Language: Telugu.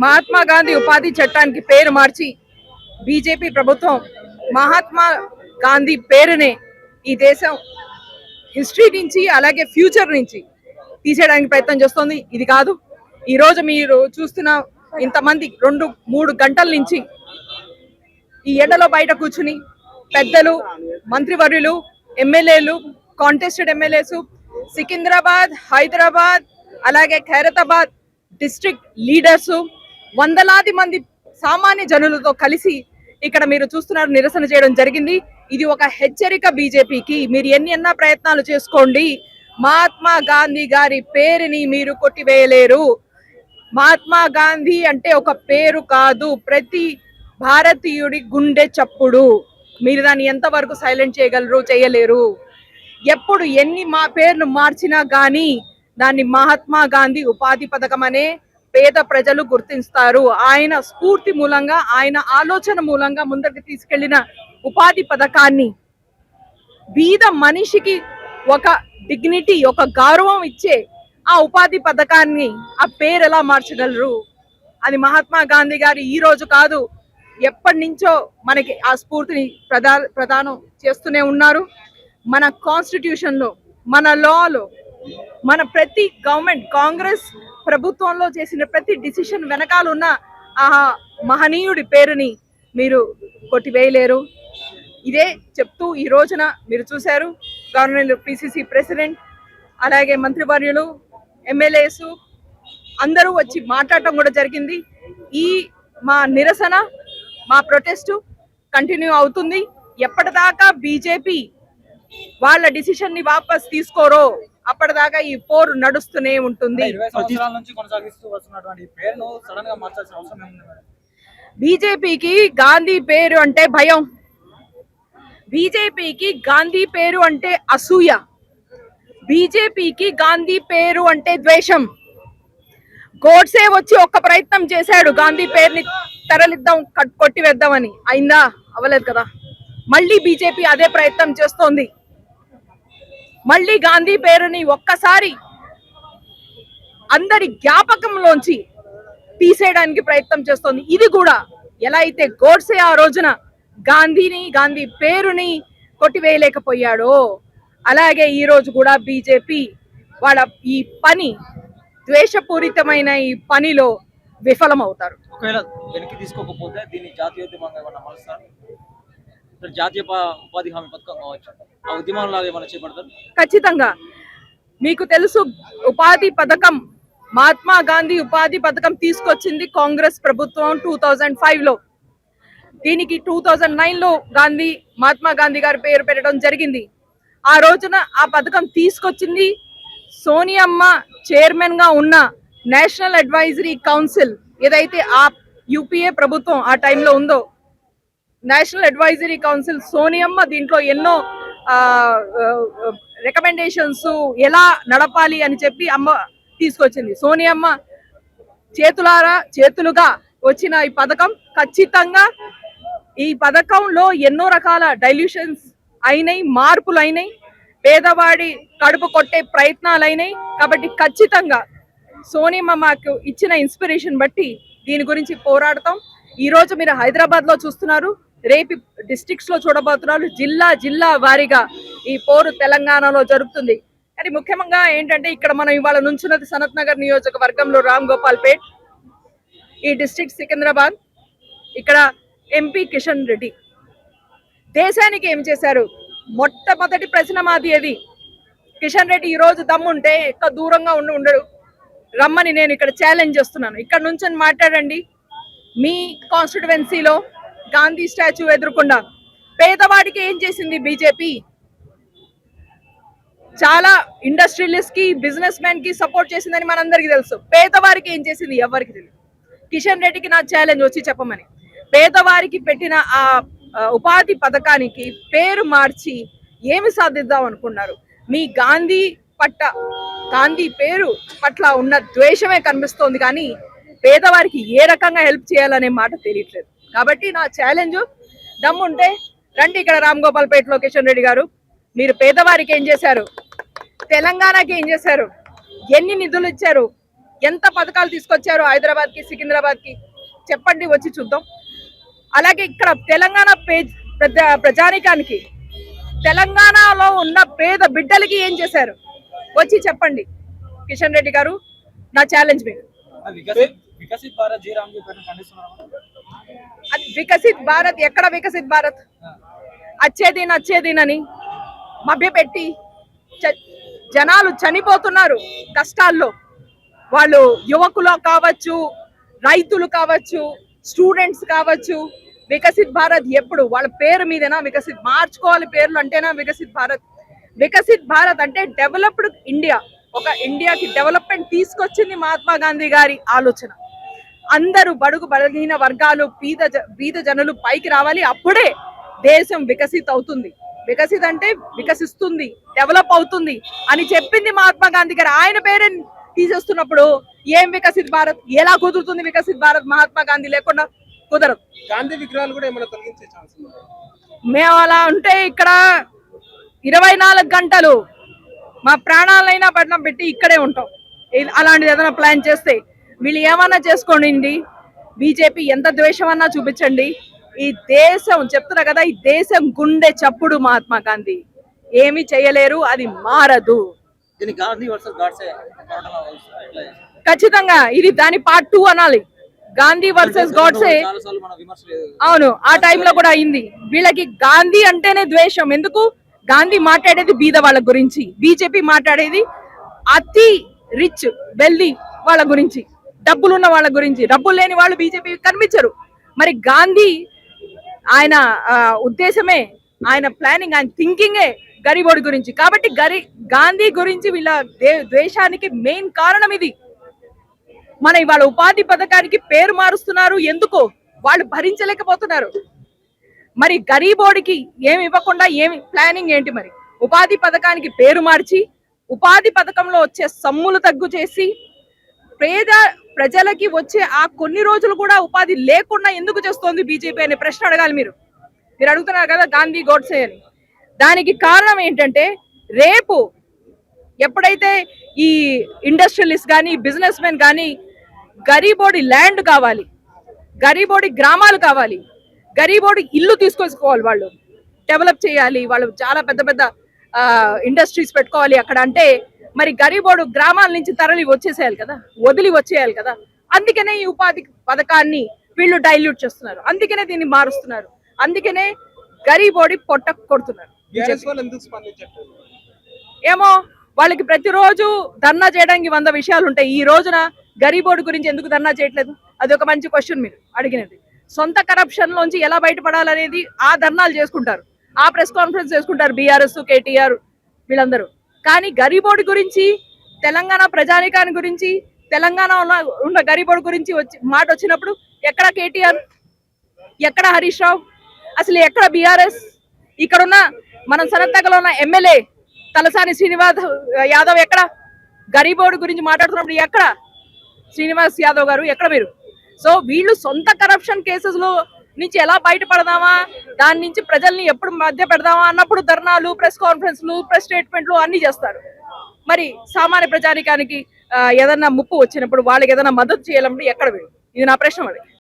మహాత్మా గాంధీ ఉపాధి చట్టానికి పేరు మార్చి బీజేపీ ప్రభుత్వం మహాత్మా గాంధీ పేరునే ఈ దేశం హిస్టరీ నుంచి అలాగే ఫ్యూచర్ నుంచి తీసేయడానికి ప్రయత్నం చేస్తోంది. ఇది కాదు, ఈ రోజు మీరు చూస్తున్న ఇంతమంది 2-3 గంటల నుంచి ఈ ఎండలో బయట కూర్చుని పెద్దలు, మంత్రివర్యులు, ఎమ్మెల్యేలు, కాంటెస్టెడ్ ఎమ్మెల్యేస్, సికింద్రాబాద్, హైదరాబాద్ అలాగే ఖైరతాబాద్ డిస్ట్రిక్ట్ లీడర్స్, వందలాది మంది సామాన్య జనులతో కలిసి ఇక్కడ మీరు చూస్తున్నారు నిరసన చేయడం జరిగింది. ఇది ఒక హెచ్చరిక బీజేపీకి. మీరు ఎన్నెన్న ప్రయత్నాలు చేసుకోండి, మహాత్మా గాంధీ గారి పేరుని మీరు కొట్టివేయలేరు. మహాత్మా గాంధీ అంటే ఒక పేరు కాదు, ప్రతి భారతీయుడి గుండె చప్పుడు. మీరు దాన్ని ఎంతవరకు సైలెంట్ చేయగలరు? చేయలేరు. ఎప్పుడు ఎన్ని పేర్లు మార్చినా గానీ దాన్ని మహాత్మా గాంధీ ఉపాధి పథకం అనే పేద ప్రజలు గుర్తిస్తారు. ఆయన స్ఫూర్తి మూలంగా, ఆయన ఆలోచన మూలంగా ముందుకు తీసుకెళ్లిన ఉపాధి పథకాన్ని బీద మనిషికి ఒక డిగ్నిటీ, ఒక గౌరవం ఇచ్చే ఆ ఉపాధి పథకాన్ని ఆ పేరు ఎలా మార్చగలరు? అది మహాత్మా గాంధీ గారు ఈ రోజు కాదు, ఎప్పటి నుంచో మనకి ఆ స్ఫూర్తిని ప్రదానం చేస్తూనే ఉన్నారు. మన కాన్స్టిట్యూషన్ లో, మన లాలో, మన ప్రతి గవర్నమెంట్, కాంగ్రెస్ ప్రభుత్వంలో చేసిన ప్రతి డిసిషన్ వెనకాల ఉన్న ఆ మహనీయుడి పేరుని మీరు కొట్టివేయలేరు. ఇదే చెప్తూ ఈ రోజున మీరు చూశారు గవర్నర్, పిసిసి ప్రెసిడెంట్, అలాగే మంత్రివర్యులు, ఎమ్మెల్యేస్ అందరూ వచ్చి మాట్లాడటం కూడా జరిగింది. ఈ మా నిరసన, మా ప్రొటెస్ట్ కంటిన్యూ అవుతుంది. ఎప్పటిదాకా బీజేపీ వాళ్ళ డిసిషన్ ని వాపస్ తీసుకోరో అప్పటిదాకా ఈ పోరు నడుస్తూనే ఉంటుంది. బీజేపీకి గాంధీ పేరు అంటే భయం, బీజేపీకి గాంధీ పేరు అంటే అసూయ, బీజేపీకి గాంధీ పేరు అంటే ద్వేషం. గోడ్సే వచ్చి ఒక్క ప్రయత్నం చేశాడు గాంధీ పేరుని తరలిద్దాం, కొట్టివేద్దామని. అయిందా? అవ్వలేదు కదా. మళ్ళీ బీజేపీ అదే ప్రయత్నం చేస్తోంది. మళ్ళీ గాంధీ పేరుని ఒక్కసారి అందరి జ్ఞాపకంలోంచి తీసేయడానికి ప్రయత్నం చేస్తోంది. ఇది కూడా ఎలా అయితే గోడ్సే ఆ రోజున గాంధీ పేరుని కొట్టివేయలేకపోయాడో, అలాగే ఈ రోజు కూడా బీజేపీ వాళ్ళ ఈ పని, ద్వేషపూరితమైన ఈ పనిలో విఫలమవుతారు. ఒకవేళ వెనక్కి తీసుకోకపోతే దీన్ని జాతీయోద్యమంగా ఏమన్నా మలుస్తారు? జాతీయ ఉపాధి హామీ పథకం కావచ్చు, ఆ ఉద్యమంలాగా ఏమైనా చేపడతారు? ఖచ్చితంగా. మీకు తెలుసు, ఉపాధి పథకం, మహాత్మా గాంధీ ఉపాధి పథకం తీసుకొచ్చింది కాంగ్రెస్ ప్రభుత్వం 2005లో. దీనికి 2009లో మహాత్మా గాంధీ గారి పేరు పెట్టడం జరిగింది. ఆ రోజున ఆ పథకం తీసుకొచ్చింది సోనియమ్మ చైర్మన్ గా ఉన్న నేషనల్ అడ్వైజరీ కౌన్సిల్, ఏదైతే ఆ యూపీఏ ప్రభుత్వం ఆ టైంలో ఉందో, నేషనల్ అడ్వైజరీ కౌన్సిల్ సోనియమ్మ దీంట్లో ఎన్నో రికమెండేషన్స్ ఎలా నడపాలి అని చెప్పి అమ్మ తీసుకొచ్చింది. సోనియమ్మ చేతులుగా వచ్చిన ఈ పథకం ఖచ్చితంగా, ఈ పథకంలో ఎన్నో రకాల డైల్యూషన్స్ అయినాయి, మార్పులు అయినాయి, పేదవాడి కడుపు కొట్టే ప్రయత్నాలు అయినాయి. కాబట్టి ఖచ్చితంగా సోనియమ్మ మాకు ఇచ్చిన ఇన్స్పిరేషన్ బట్టి దీని గురించి పోరాడతాం. ఈ రోజు మీరు హైదరాబాద్ లో చూస్తున్నారు, రేపు డిస్ట్రిక్ట్స్ లో చూడబోతున్నారు. జిల్లా వారీగా ఈ పోరు తెలంగాణలో జరుగుతుంది. కానీ ముఖ్యంగా ఏంటంటే, ఇక్కడ మనం ఇవాళ నుంచున్నది సనత్ నగర్ నియోజకవర్గంలో రామ్ గోపాల్ పేట్, ఈ డిస్ట్రిక్ట్ సికింద్రాబాద్. ఇక్కడ ఎంపీ కిషన్ రెడ్డి దేశానికి ఏం చేశారు? మొట్టమొదటి ప్రశ్న మాది అది. కిషన్ రెడ్డి ఈ రోజు దమ్ముంటే ఎక్కువ దూరంగా ఉండడు, రమ్మని నేను ఇక్కడ ఛాలెంజ్ చేస్తున్నాను. ఇక్కడ నుంచి మాట్లాడండి. మీ కాన్స్టిట్యువెన్సీలో గాంధీ స్టాచ్యూ ఎదురుకుండా పేదవాడికి ఏం చేసింది బీజేపీ? చాలా ఇండస్ట్రియలిస్ట్ కి, బిజినెస్ మ్యాన్ కి సపోర్ట్ చేసిందని మనందరికీ తెలుసు. పేదవారికి ఏం చేసింది ఎవరికి తెలియదు. కిషన్ రెడ్డికి నా ఛాలెంజ్ వచ్చి చెప్పమని. పేదవారికి పెట్టిన ఆ ఉపాధి పథకానికి పేరు మార్చి ఏమి సాధిద్దాం అనుకున్నారు? మీ గాంధీ పేరు పట్ల ఉన్న ద్వేషమే కనిపిస్తోంది, కానీ పేదవారికి ఏ రకంగా హెల్ప్ చేయాలనే మాట తెలియట్లేదు. కాబట్టి నా ఛాలెంజ్, దమ్ముంటే రండి ఇక్కడ రామ్ గోపాల్ పేటలో. కిషన్ రెడ్డి గారు, మీరు పేదవారికి ఏం చేశారు? తెలంగాణకి ఏం చేశారు? ఎన్ని నిధులు ఇచ్చారు? ఎంత పథకాలు తీసుకొచ్చారు హైదరాబాద్ కి, సికింద్రాబాద్ కి చెప్పండి, వచ్చి చూద్దాం. అలాగే ఇక్కడ తెలంగాణ ప్రజానికానికి, తెలంగాణలో ఉన్న పేద బిడ్డలకి ఏం చేశారు వచ్చి చెప్పండి. కిషన్ రెడ్డి గారు, నా ఛాలెంజ్ మీకు. వికసిత్ భారత్ జీ రామ్ ఖండిస్తున్నారు. అది వికసిత్ భారత్ ఎక్కడ? వికసిత్ భారత్ వచ్చేదినని మభ్యపెట్టి జనాలు చనిపోతున్నారు కష్టాల్లో. వాళ్ళు యువకులు కావచ్చు, రైతులు కావచ్చు, స్టూడెంట్స్ కావచ్చు. వికసిత్ భారత్ ఎప్పుడు? వాళ్ళ పేరు మీదేనా వికసిత్ మార్చుకోవాలి? పేర్లు అంటేనా వికసిత్ భారత్? వికసిత్ భారత్ అంటే డెవలప్డ్ ఇండియా. ఒక ఇండియాకి డెవలప్మెంట్ తీసుకొచ్చింది మహాత్మా గాంధీ గారి ఆలోచన. అందరూ బడుగు బలహీన వర్గాలు, బీద జనులు పైకి రావాలి. అప్పుడే దేశం వికసిత్ అవుతుంది. వికసిత్ అంటే వికసిస్తుంది, డెవలప్ అవుతుంది అని చెప్పింది మహాత్మా గాంధీ గారు. ఆయన పేరే తీసేస్తున్నప్పుడు ఏం వికసిత్ భారత్? ఎలా కుదురుతుంది వికసిత్ భారత్? మహాత్మా గాంధీ లేకుండా కుదరదు. గాంధీ విగ్రహాలు కూడా ఏమైనా తొలగించే ఛాన్స్ ఉందా? మేము అలా ఉంటే ఇక్కడ 24 గంటలు మా ప్రాణాలైనా పట్నం పెట్టి ఇక్కడే ఉంటాం. అలాంటిది ఏదైనా ప్లాన్ చేస్తే వీళ్ళు ఏమన్నా చేసుకోండి. బీజేపీ ఎంత ద్వేషం అన్నా చూపించండి. ఈ దేశం చెప్తున్నా కదా, ఈ దేశం గుండె చప్పుడు మహాత్మా గాంధీ. ఏమీ చేయలేరు, అది మారదు. ఖచ్చితంగా ఇది దాని పార్ట్ 2 అనాలి. గాంధీ వర్సెస్ గాడ్సే. అవును, ఆ టైంలో కూడా అయింది. వీళ్ళకి గాంధీ అంటేనే ద్వేషం. ఎందుకు? గాంధీ మాట్లాడేది బీద వాళ్ళ గురించి, బీజేపీ మాట్లాడేది అతి రిచ్ వెల్దీ వాళ్ళ గురించి, డబ్బులున్న వాళ్ళ గురించి. డబ్బులు లేని వాళ్ళు బీజేపీ కనిపించరు. మరి గాంధీ ఆయన ఉద్దేశమే, ఆయన ప్లానింగ్, ఆయన థింకింగే గరీబోడి గురించి. కాబట్టి గాంధీ గురించి వీళ్ళ ద్వేషానికి మెయిన్ కారణం ఇది. మన ఇవాళ ఉపాధి పథకానికి పేరు మారుస్తున్నారు. ఎందుకు? వాళ్ళు భరించలేకపోతున్నారు. మరి గరీబోడికి ఏమి ఇవ్వకుండా ఏమి ప్లానింగ్ ఏంటి? మరి ఉపాధి పథకానికి పేరు మార్చి, ఉపాధి పథకంలో వచ్చే సమ్ములు తగ్గు చేసి, ప్రజలకి వచ్చే ఆ కొన్ని రోజులు కూడా ఉపాధి లేకుండా ఎందుకు చేస్తోంది బీజేపీ అనే ప్రశ్న అడగాలి. మీరు అడుగుతున్నారు కదా గాంధీ గోడ్సే అని. దానికి కారణం ఏంటంటే, రేపు ఎప్పుడైతే ఈ ఇండస్ట్రియలిస్ట్ కానీ, బిజినెస్ మెన్ కానీ గరీబోడి ల్యాండ్ కావాలి, గరీబోడి గ్రామాలు కావాలి, గరీబోడి ఇల్లు తీసుకొచ్చుకోవాలి, వాళ్ళు డెవలప్ చేయాలి, వాళ్ళు చాలా పెద్ద పెద్ద ఇండస్ట్రీస్ పెట్టుకోవాలి అక్కడ. అంటే మరి గరీబోడు గ్రామాల నుంచి తరలి వచ్చేసేయాలి కదా, వదిలి వచ్చేయాలి కదా. అందుకనే ఈ ఉపాధి పథకాన్ని వీళ్ళు డైల్యూట్ చేస్తున్నారు. అందుకనే దీన్ని మారుస్తున్నారు. అందుకనే గరీబోడి పొట్ట కొడుతున్నారు. ఏమో, వాళ్ళకి ప్రతిరోజు ధర్నా చేయడానికి 100 విషయాలు ఉంటాయి. ఈ రోజున గరీబోడి గురించి ఎందుకు ధర్నా చేయట్లేదు? అది ఒక మంచి క్వశ్చన్ మీరు అడిగినది. సొంత కరప్షన్ లోంచి ఎలా బయటపడాలనేది ఆ ధర్నాలు చేసుకుంటారు, ఆ ప్రెస్ కాన్ఫరెన్స్ చేసుకుంటారు బీఆర్ఎస్, కేటీఆర్ వీళ్ళందరూ. కానీ గరీబోడి గురించి, తెలంగాణ ప్రజానికాని గురించి, తెలంగాణ ఉన్న గరీబోడి గురించి మాట వచ్చినప్పుడు ఎక్కడ కేటీఆర్, ఎక్కడ హరీష్ రావు, అసలు ఎక్కడ బీఆర్ఎస్? ఇక్కడున్న మనం సనత్తగలో ఉన్న ఎమ్మెల్యే తలసాని శ్రీనివాస్ యాదవ్ ఎక్కడ? గరీబోడి గురించి మాట్లాడుతున్నప్పుడు ఎక్కడ శ్రీనివాస్ యాదవ్ గారు, ఎక్కడ మీరు? సో వీళ్ళు సొంత కరప్షన్ కేసెస్ లో నుంచి ఎలా బయటపడదామా, దాని నుంచి ప్రజల్ని ఎప్పుడు మధ్య పెడదామా అన్నప్పుడు ధర్నాలు, ప్రెస్ కాన్ఫరెన్స్లు, ప్రెస్ స్టేట్మెంట్లు అన్ని చేస్తారు. మరి సామాన్య ప్రజానికానికి ఏదన్నా ముప్పు వచ్చినప్పుడు, వాళ్ళకి ఏదైనా మద్దతు చేయాలన్నప్పుడు ఎక్కడ వీళ్ళు? ఇది నా ప్రశ్న. మరి